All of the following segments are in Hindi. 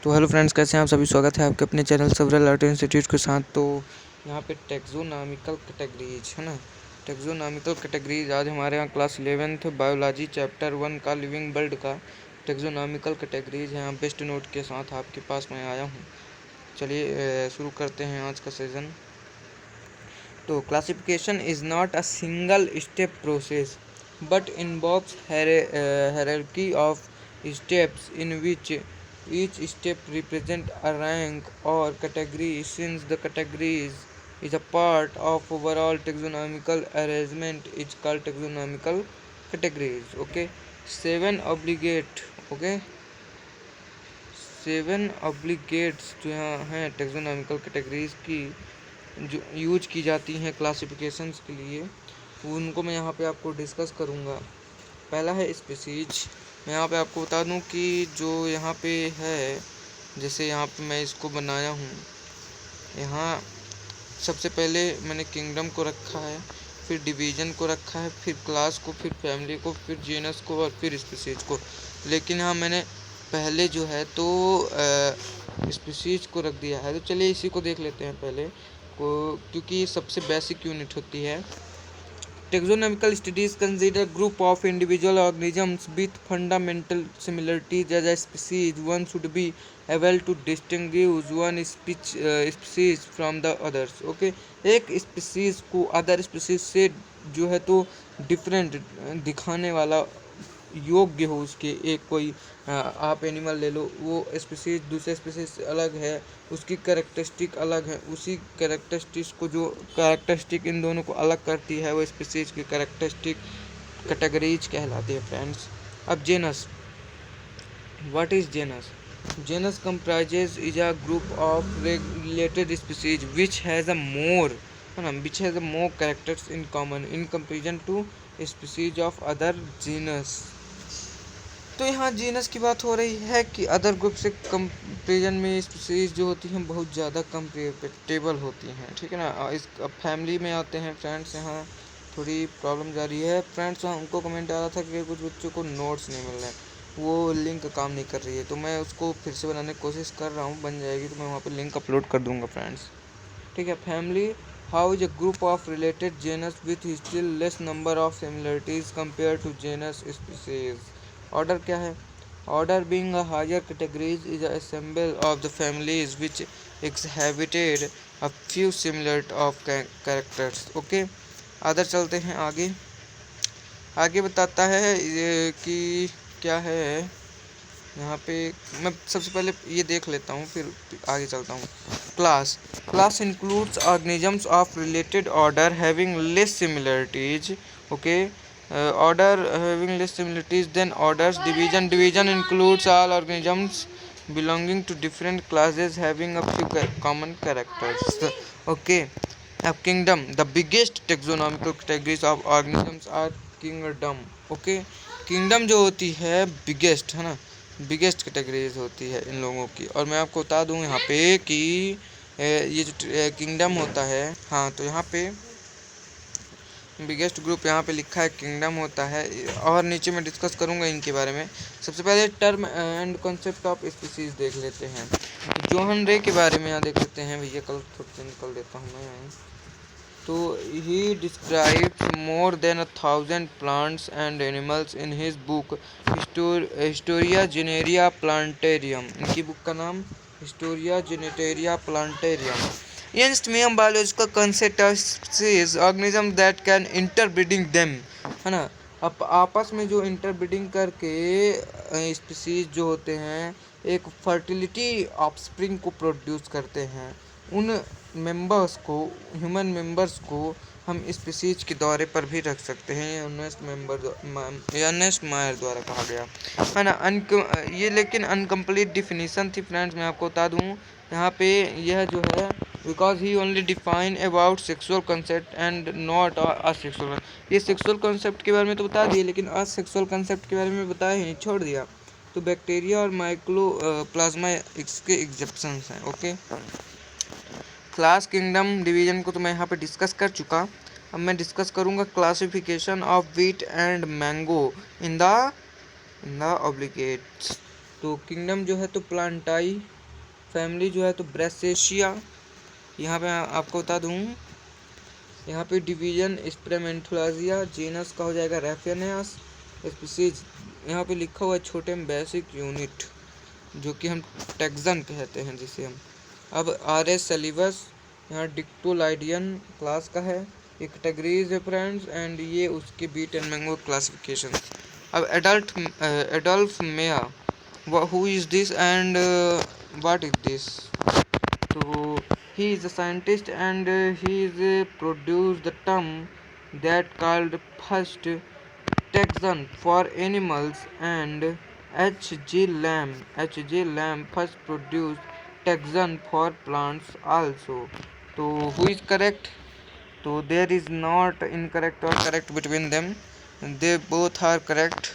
तो हेलो फ्रेंड्स, कैसे हैं आप सभी। स्वागत है आपके अपने चैनल सेवरल आर्ट इंस्टीट्यूट के साथ। तो यहाँ पे टेक्सोनॉमिकल कैटेगरीज है ना, टेक्सोनॉमिकल कैटेगरीज। आज हमारे यहाँ क्लास 11th बायोलॉजी चैप्टर 1 का लिविंग वर्ल्ड का टेक्सोनॉमिकल कैटेगरीज है। बेस्ट नोट के साथ आपके पास मैं आया हूँ। चलिए शुरू करते हैं आज का सेशन। तो classification is not a single step process but involves hierarchy of steps in which each step represents a rank or category. Since the categories is a part of overall taxonomical arrangement is called taxonomical categories. Okay, seven obligate. Okay, seven obligates जो यहाँ हैं टेक्सोनॉमिकल कैटेगरीज की जो यूज की जाती हैं क्लासिफिकेशंस के लिए, उनको मैं यहाँ पे आपको डिस्कस करूँगा। पहला है स्पीसीज। मैं यहाँ पे आपको बता दूँ कि जो यहाँ पे है, जैसे यहाँ पे मैं इसको बनाया हूँ, यहाँ सबसे पहले मैंने किंगडम को रखा है, फिर डिवीज़न को रखा है, फिर क्लास को, फिर फैमिली को, फिर जीनस को और फिर स्पीसीज को। लेकिन यहाँ मैंने पहले जो है तो स्पीसीज को रख दिया है। तो चलिए इसी को देख लेते हैं पहले को, क्योंकि सबसे बेसिक यूनिट होती है। Taxonomical studies consider group of individual organisms with fundamental similarities as a species. One should be able to distinguish one species from the others. Okay, एक species को अदर species से जो है तो डिफरेंट दिखाने वाला योग्य हो उसके, एक कोई आप एनिमल ले लो, वो स्पीसीज दूसरे स्पीसीज से अलग है, उसकी कैरेक्टरिस्टिक अलग है, उसी कैरेक्टरिस्टिक्स को जो कैरेक्टरिस्टिक इन दोनों को अलग करती है वो स्पीसीज की कैरेक्टरिस्टिक कैटेगरीज कहलाती है फ्रेंड्स। अब genus, what is genus? Genus comprises is a group of related species which has a more है ना, which has a more characters in common in comparison to species of other genus. तो यहाँ जीनस की बात हो रही है कि अदर ग्रुप से कंपेरिजन में स्पीसीज जो होती हैं बहुत ज़्यादा कंपेरेबल होती हैं, ठीक है ना। इस अब फैमिली में आते हैं फ्रेंड्स। यहाँ थोड़ी प्रॉब्लम जा रही है फ्रेंड्स। वहाँ उनको कमेंट आ रहा था कि कुछ बच्चों को नोट्स नहीं मिल रहे हैं, वो लिंक काम नहीं कर रही है, तो मैं उसको फिर से बनाने की कोशिश कर रहा हूँ। बन जाएगी तो मैं वहाँ पर लिंक अपलोड कर दूँगा फ्रेंड्स, ठीक है। Family, how is a group of related genus with still less number of similarities compare to genus species. Order क्या है? Order being a higher categories is a assemble of the families which exhibited a few similar of characters. Okay, other चलते हैं आगे। आगे बताता है ये कि क्या है यहाँ पे। मैं सबसे पहले ये देख लेता हूँ फिर आगे चलता हूँ। Class, class includes organisms of related order having less similarities. Okay, order having less similarities than orders. Division, division includes all organisms belonging to different classes having a few common characters. Okay, अब kingdom, the biggest taxonomical categories of organisms are kingdom. Okay, kingdom जो होती है biggest है ना, बिगेस्ट कैटेगरीज होती है इन लोगों की। और मैं आपको बता दूं यहाँ पे कि ये जो किंगडम होता है, हाँ, तो यहाँ पे बिगेस्ट ग्रुप यहाँ पे लिखा है किंगडम होता है, और नीचे मैं डिस्कस करूँगा इनके बारे में। सबसे पहले term and concept of species देख लेते हैं। जोहन रे के बारे में यहाँ देख लेते हैं भैया, कल थोड़ा चेंज कर देता हूँ मैं। तो ही describes more than 1000 plants and animals in his book Historia Generia Plantarium. इनकी बुक का नाम Historia Geneteria Plantarium. Ensimium biological concept of species organism that can interbreeding them, है ना। अब आपस में जो इंटरब्रीडिंग करके स्पीसीज जो होते हैं एक फर्टिलिटी ऑफस्प्रिंग को प्रोड्यूस करते हैं, उन मेंबर्स को, ह्यूमन मेंबर्स को हम स्पीसीज के दौरे पर भी रख सकते हैं। अर्नेस्ट मायर द्वारा कहा गया है ना। ये लेकिन अनकम्प्लीट डिफिनीशन थी फ्रेंड्स। मैं आपको बता दूँ यहाँ पे यह जो है, because he only define about sexual concept and not asexual. ये सेक्सुअल कंसेप्ट के बारे में तो बता दिए, लेकिन असेक्सुअल कंसेप्ट के बारे में बताया ही नहीं, छोड़ दिया। तो बैक्टीरिया और माइक्रो प्लाज्मा इसके एग्जेप्शंस हैं। ओके, क्लास, किंगडम, डिवीजन को तो मैं यहाँ पे डिस्कस कर चुका। अब मैं डिस्कस करूँगा classification of wheat and mango in the obligates. तो किंगडम जो है तो प्लांटाई, फैमिली जो है तो ब्रेसेशिया। यहाँ पे आपको बता दूँ, यहाँ पे डिवीजन स्प्रेमेंथुलाजिया, जीनस का हो जाएगा रेफेनियस, स्पीसीज यहाँ पे लिखा हुआ है छोटे में बेसिक यूनिट, जो कि हम टैक्सन कहते हैं जिसे हम। अब आर.एस. सेलिबस यहाँ डिक्टोलाइडियन क्लास का है, ये कैटेगरीज है फ्रेंड्स, एंड ये उसके बीट एंड मैंगो क्लासिफिकेशन। अब Adolf Mayer, who is this and what is this? So he is a scientist and he is produced the term that called first taxon for animals, and H. J. Lamb first produced taxon for plants also. So who is correct? So there is not incorrect or correct between them. They both are correct.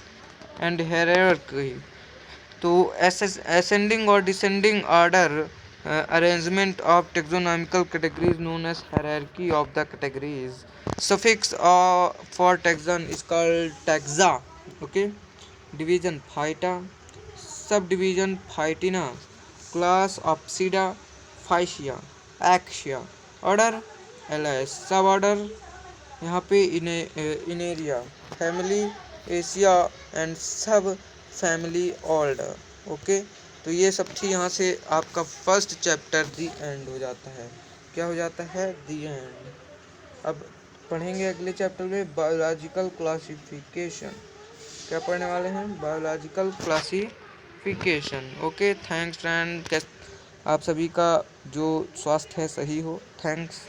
And hierarchy, तो ascending or descending order arrangement of taxonomical categories known as hierarchy of the categories. Suffix for taxon is called taxa. Okay. Division phyta, subdivision phytina, class Apsida, Physia, Axia, order Ls, suborder यहाँ पे इनेरिया, फैमिली एशिया, एंड सब फैमिली ऑर्डर। ओके, तो ये सब थी। यहाँ से आपका फर्स्ट चैप्टर दी एंड हो जाता है। क्या हो जाता है? दी एंड। अब पढ़ेंगे अगले चैप्टर में बायोलॉजिकल क्लासिफिकेशन। क्या पढ़ने वाले हैं? Biological classification. Okay, thanks friend. आप सभी का जो स्वास्थ्य है सही हो। थैंक्स।